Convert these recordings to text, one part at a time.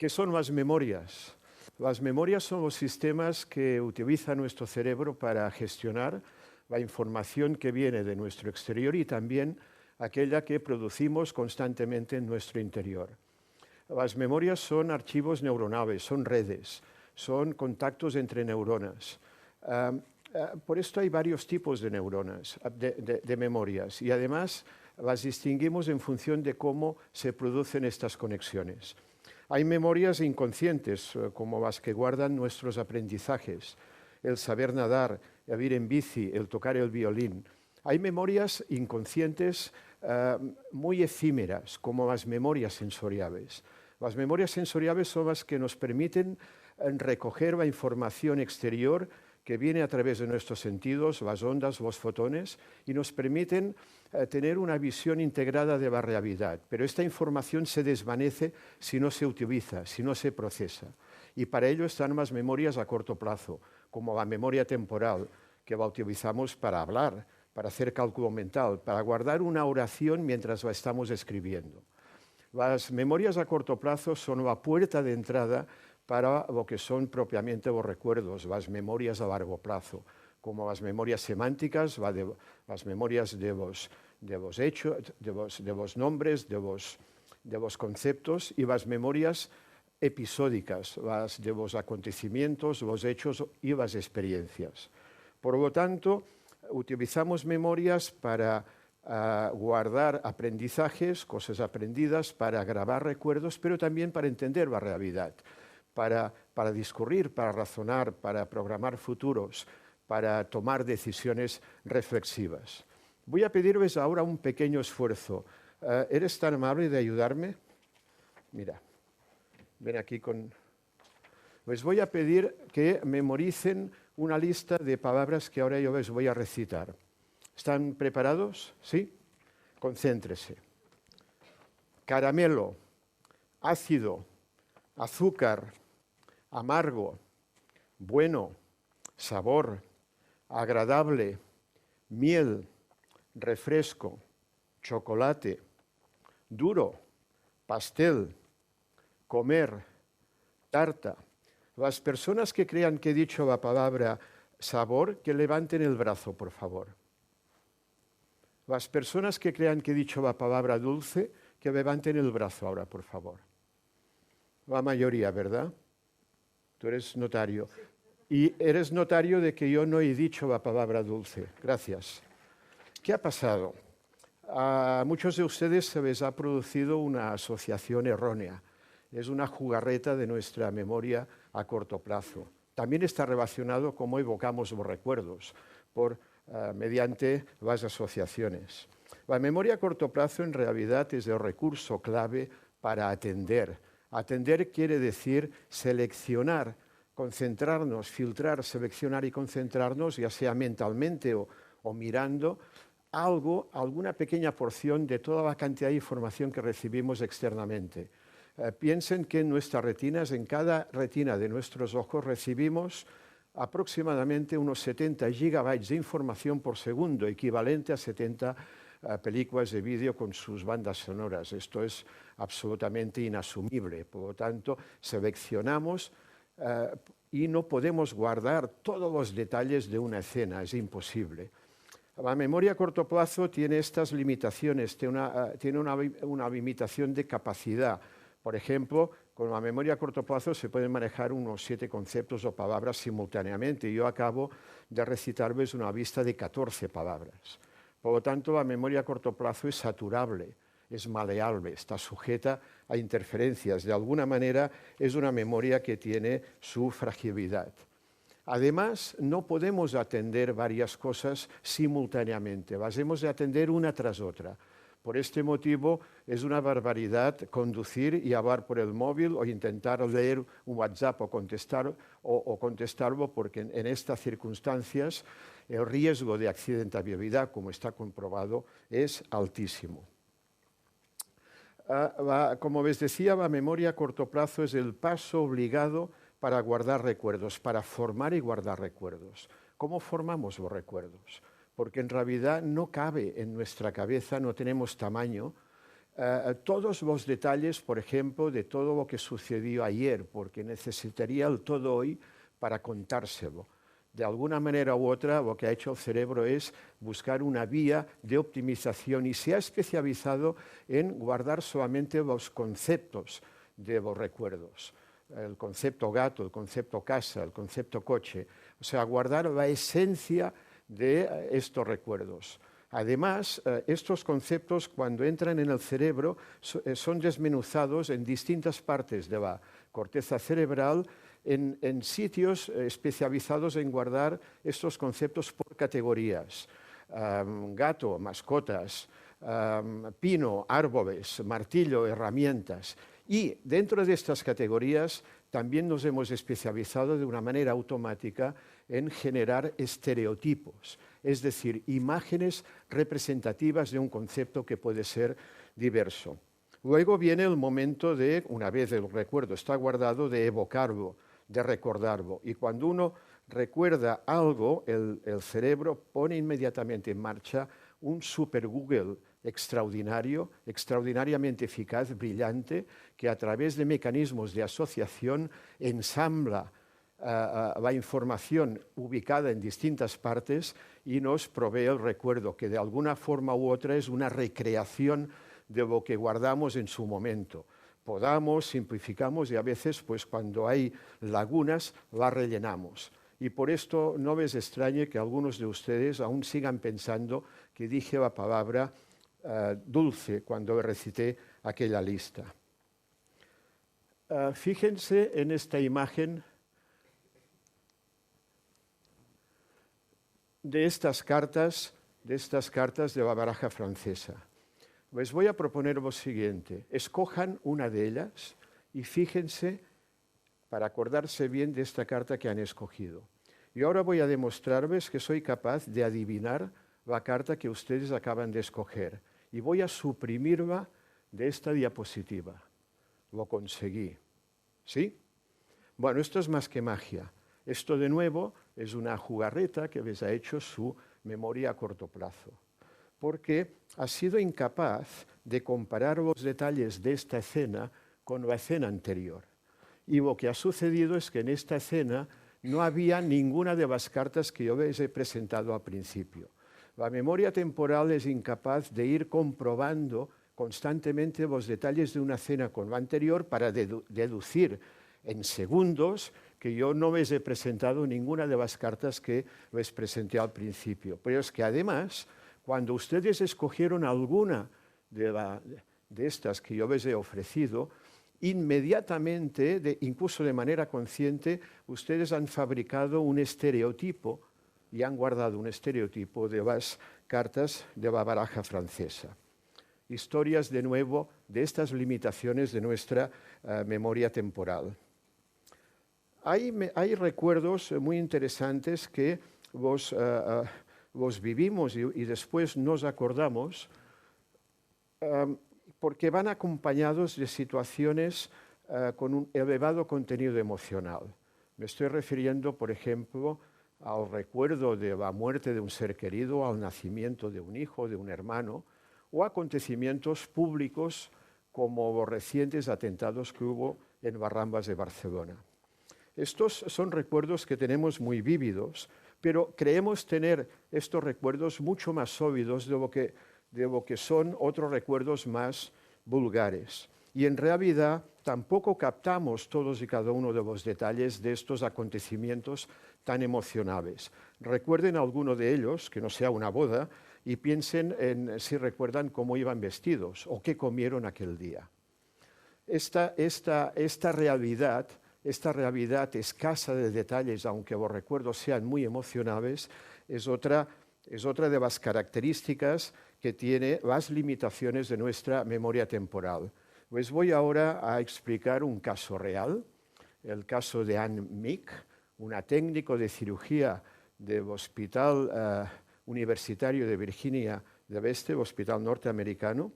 ¿Qué son las memorias? Las memorias son los sistemas que utiliza nuestro cerebro para gestionar la información que viene de nuestro exterior y también aquella que producimos constantemente en nuestro interior. Las memorias son archivos neuronales, son redes, son contactos entre neuronas. Por esto hay varios tipos de neuronas, de memorias, y además las distinguimos en función de cómo se producen estas conexiones. Hay memorias inconscientes, como las que guardan nuestros aprendizajes, el saber nadar, el ir en bici, el tocar el violín. Hay memorias inconscientes muy efímeras, como las memorias sensoriales. Las memorias sensoriales son las que nos permiten recoger la información exterior que viene a través de nuestros sentidos, las ondas, los fotones, y nos permiten tener una visión integrada de la realidad. Pero esta información se desvanece si no se utiliza, si no se procesa. Y para ello están las memorias a corto plazo, como la memoria temporal, que la utilizamos para hablar, para hacer cálculo mental, para guardar una oración mientras la estamos escribiendo. Las memorias a corto plazo son la puerta de entrada para lo que son propiamente los recuerdos, las memorias a largo plazo, como las memorias semánticas, las memorias de los hechos, de los nombres, de los conceptos, y las memorias episódicas, las de los acontecimientos, los hechos y las experiencias. Por lo tanto, utilizamos memorias para guardar aprendizajes, cosas aprendidas, para grabar recuerdos, pero también para entender la realidad, para discurrir, para razonar, para programar futuros, para tomar decisiones reflexivas. Voy a pedirles ahora un pequeño esfuerzo. ¿Eres tan amable de ayudarme? Mira, ven aquí con... Les voy a pedir que memoricen una lista de palabras que ahora yo les voy a recitar. ¿Están preparados? ¿Sí? Concéntrese. Caramelo, ácido, azúcar, amargo, bueno, sabor, agradable, miel, refresco, chocolate, duro, pastel, comer, tarta. Las personas que crean que he dicho la palabra sabor, que levanten el brazo, por favor. Las personas que crean que he dicho la palabra dulce, que levanten el brazo ahora, por favor. La mayoría, ¿verdad? Tú eres notario. Y eres notario de que yo no he dicho la palabra dulce. Gracias. ¿Qué ha pasado? A muchos de ustedes se les ha producido una asociación errónea. Es una jugarreta de nuestra memoria a corto plazo. También está relacionado cómo evocamos los recuerdos mediante las asociaciones. La memoria a corto plazo en realidad es el recurso clave para atender. Atender quiere decir seleccionar, concentrarnos, filtrar, seleccionar y concentrarnos, ya sea mentalmente o mirando alguna pequeña porción de toda la cantidad de información que recibimos externamente. Piensen que en nuestras retinas, en cada retina de nuestros ojos, recibimos aproximadamente unos 70 gigabytes de información por segundo, equivalente a 70 películas de vídeo con sus bandas sonoras. Esto es absolutamente inasumible. Por lo tanto, seleccionamos y no podemos guardar todos los detalles de una escena, es imposible. La memoria a corto plazo tiene estas limitaciones, tiene una limitación de capacidad. Por ejemplo, con la memoria a corto plazo se pueden manejar unos 7 conceptos o palabras simultáneamente. Yo acabo de recitarles una lista de 14 palabras. Por lo tanto, la memoria a corto plazo es saturable, es maleable, está sujeta a interferencias. De alguna manera, es una memoria que tiene su fragilidad. Además, no podemos atender varias cosas simultáneamente, las hemos de atender una tras otra. Por este motivo, es una barbaridad conducir y hablar por el móvil o intentar leer un WhatsApp o contestarlo, porque en estas circunstancias el riesgo de accidentabilidad, como está comprobado, es altísimo. Como les decía, la memoria a corto plazo es el paso obligado para guardar recuerdos, para formar y guardar recuerdos. ¿Cómo formamos los recuerdos? Porque en realidad no cabe en nuestra cabeza, no tenemos tamaño todos los detalles, por ejemplo, de todo lo que sucedió ayer, porque necesitaría el todo hoy para contárselo. De alguna manera u otra, lo que ha hecho el cerebro es buscar una vía de optimización y se ha especializado en guardar solamente los conceptos de los recuerdos. El concepto gato, el concepto casa, el concepto coche. O sea, guardar la esencia de estos recuerdos. Además, estos conceptos, cuando entran en el cerebro, son desmenuzados en distintas partes de la corteza cerebral, en sitios especializados en guardar estos conceptos por categorías. Gato, mascotas, pino, árboles, martillo, herramientas. Y dentro de estas categorías también nos hemos especializado de una manera automática en generar estereotipos, es decir, imágenes representativas de un concepto que puede ser diverso. Luego viene el momento de, una vez el recuerdo está guardado, de evocarlo, de recordarlo. Y cuando uno recuerda algo, el cerebro pone inmediatamente en marcha un super Google extraordinario, extraordinariamente eficaz, brillante, que a través de mecanismos de asociación ensambla la información ubicada en distintas partes y nos provee el recuerdo, que de alguna forma u otra es una recreación de lo que guardamos en su momento. Podamos, simplificamos y a veces, pues cuando hay lagunas, las rellenamos. Y por esto no les extrañe que algunos de ustedes aún sigan pensando que dije la palabra dulce cuando recité aquella lista. Fíjense en esta imagen de estas cartas de la baraja francesa. Les voy a proponer lo siguiente: escojan una de ellas y fíjense para acordarse bien de esta carta que han escogido. Y ahora voy a demostrarles que soy capaz de adivinar la carta que ustedes acaban de escoger y voy a suprimirla de esta diapositiva. Lo conseguí. ¿Sí? Bueno, esto es más que magia. Esto de nuevo es una jugarreta que les ha hecho su memoria a corto plazo, porque ha sido incapaz de comparar los detalles de esta escena con la escena anterior. Y lo que ha sucedido es que en esta escena no había ninguna de las cartas que yo les he presentado al principio. La memoria temporal es incapaz de ir comprobando constantemente los detalles de una escena con la anterior para deducir en segundos que yo no les he presentado ninguna de las cartas que les presenté al principio. Pero es que además, cuando ustedes escogieron alguna de estas que yo les he ofrecido, inmediatamente, incluso de manera consciente, ustedes han fabricado un estereotipo y han guardado un estereotipo de las cartas de la baraja francesa. Historias, de nuevo, de estas limitaciones de nuestra memoria temporal. Hay recuerdos muy interesantes que los vivimos y después nos acordamos porque van acompañados de situaciones con un elevado contenido emocional. Me estoy refiriendo, por ejemplo, al recuerdo de la muerte de un ser querido, al nacimiento de un hijo, de un hermano, o acontecimientos públicos como los recientes atentados que hubo en Barrambas de Barcelona. Estos son recuerdos que tenemos muy vívidos, pero creemos tener estos recuerdos mucho más sólidos de lo que son otros recuerdos más vulgares. Y en realidad tampoco captamos todos y cada uno de los detalles de estos acontecimientos tan emocionales. Recuerden alguno de ellos, que no sea una boda, y piensen en si recuerdan cómo iban vestidos o qué comieron aquel día. Esta realidad escasa de detalles, aunque los recuerdos sean muy emocionales, es otra de las características que tiene las limitaciones de nuestra memoria temporal. Les voy ahora a explicar un caso real, el caso de Anne Meek, una técnico de cirugía del Hospital Universitario de Virginia del Este, hospital norteamericano,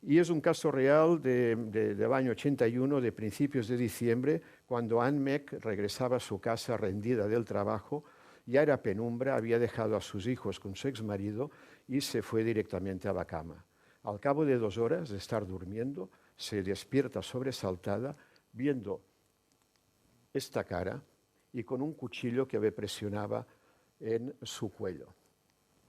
y es un caso real del año 81, de principios de diciembre, cuando Anne Meek regresaba a su casa rendida del trabajo. Ya era penumbra, había dejado a sus hijos con su exmarido y se fue directamente a la cama. Al cabo de 2 horas de estar durmiendo, se despierta sobresaltada viendo esta cara y con un cuchillo que le presionaba en su cuello.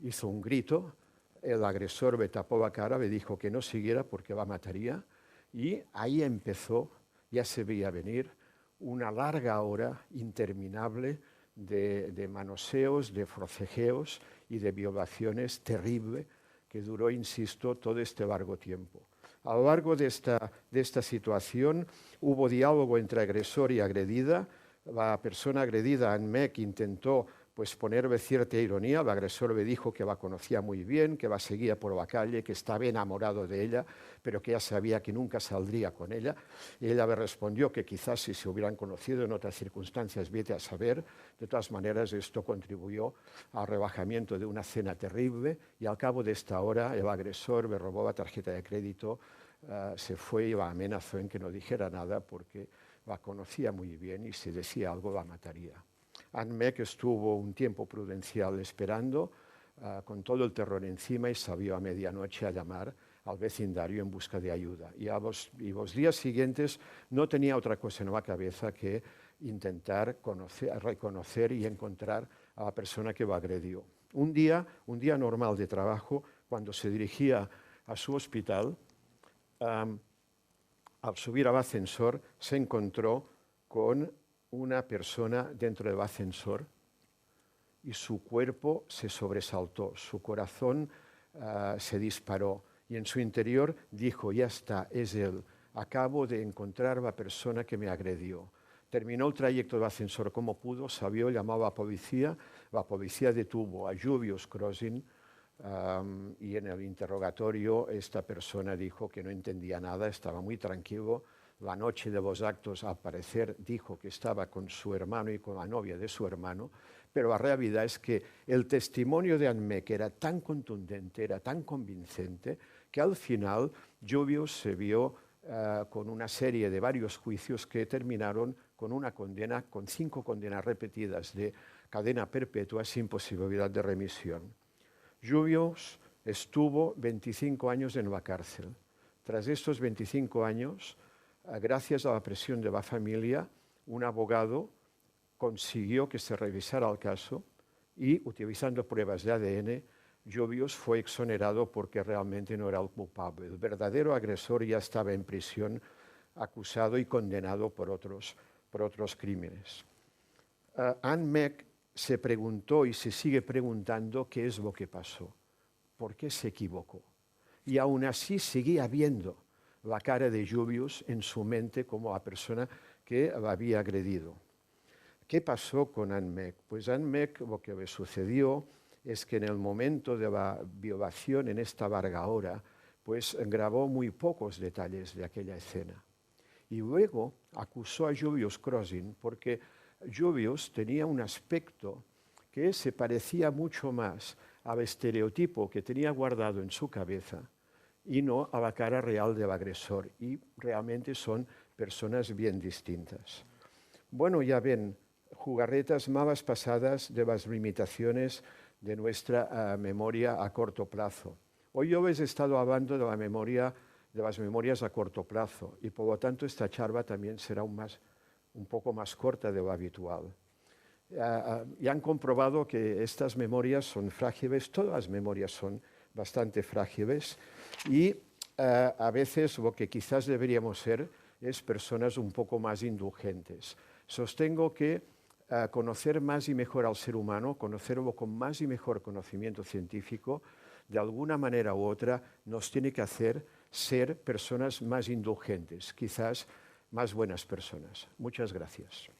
Hizo un grito, el agresor le tapó la cara, le dijo que no siguiera porque la mataría, y ahí empezó, ya se veía venir, una larga hora interminable de manoseos, de forcejeos y de violaciones terrible que duró, insisto, todo este largo tiempo. A lo largo de esta situación hubo diálogo entre agresor y agredida. La persona agredida, Anne Meck, intentó ponerle cierta ironía. El agresor le dijo que la conocía muy bien, que la seguía por la calle, que estaba enamorado de ella, pero que ya sabía que nunca saldría con ella. Y ella le respondió que quizás si se hubieran conocido en otras circunstancias, vete a saber. De todas maneras, esto contribuyó al rebajamiento de una cena terrible, y al cabo de esta hora el agresor le robó la tarjeta de crédito, se fue y la amenazó en que no dijera nada porque la conocía muy bien y si decía algo la mataría. Anne Meck estuvo un tiempo prudencial esperando, con todo el terror encima, y salió a medianoche a llamar al vecindario en busca de ayuda. Y los días siguientes no tenía otra cosa en la cabeza que intentar reconocer y encontrar a la persona que la agredió. Un día normal de trabajo, cuando se dirigía a su hospital, al subir al ascensor se encontró con una persona dentro del ascensor y su cuerpo se sobresaltó, su corazón se disparó y en su interior dijo: ya está, es él, acabo de encontrar a la persona que me agredió. Terminó el trayecto del ascensor como pudo, salió, llamó a la policía detuvo a Julius Crossin, y en el interrogatorio esta persona dijo que no entendía nada, estaba muy tranquilo. La noche de los actos, al parecer, dijo que estaba con su hermano y con la novia de su hermano, pero la realidad es que el testimonio de Anne Meck era tan contundente, era tan convincente, que al final Julius se vio con una serie de varios juicios que terminaron con una condena, con 5 condenas repetidas de cadena perpetua sin posibilidad de remisión. Julius estuvo 25 años en la cárcel. Tras estos 25 años, gracias a la presión de la familia, un abogado consiguió que se revisara el caso y, utilizando pruebas de ADN, Julius fue exonerado porque realmente no era el culpable. El verdadero agresor ya estaba en prisión, acusado y condenado por otros crímenes. Anne Meck se preguntó y se sigue preguntando qué es lo que pasó, por qué se equivocó. Y aún así seguía viendo la cara de Julius en su mente como la persona que la había agredido. ¿Qué pasó con Anne Meck? Pues Anne Meck, lo que le sucedió es que en el momento de la violación, en esta larga hora, pues grabó muy pocos detalles de aquella escena. Y luego acusó a Julius Crossin porque Julius tenía un aspecto que se parecía mucho más al estereotipo que tenía guardado en su cabeza y no a la cara real del agresor. Y realmente son personas bien distintas. Bueno, ya ven, jugarretas malas pasadas de las limitaciones de nuestra memoria a corto plazo. Hoy yo les he estado hablando de la memoria, de las memorias a corto plazo, y por lo tanto esta charla también será un poco más corta de lo habitual. Y han comprobado que estas memorias son frágiles, todas las memorias son bastante frágiles, y a veces lo que quizás deberíamos ser es personas un poco más indulgentes. Sostengo que conocer más y mejor al ser humano, conocerlo con más y mejor conocimiento científico, de alguna manera u otra nos tiene que hacer ser personas más indulgentes, quizás más buenas personas. Muchas gracias.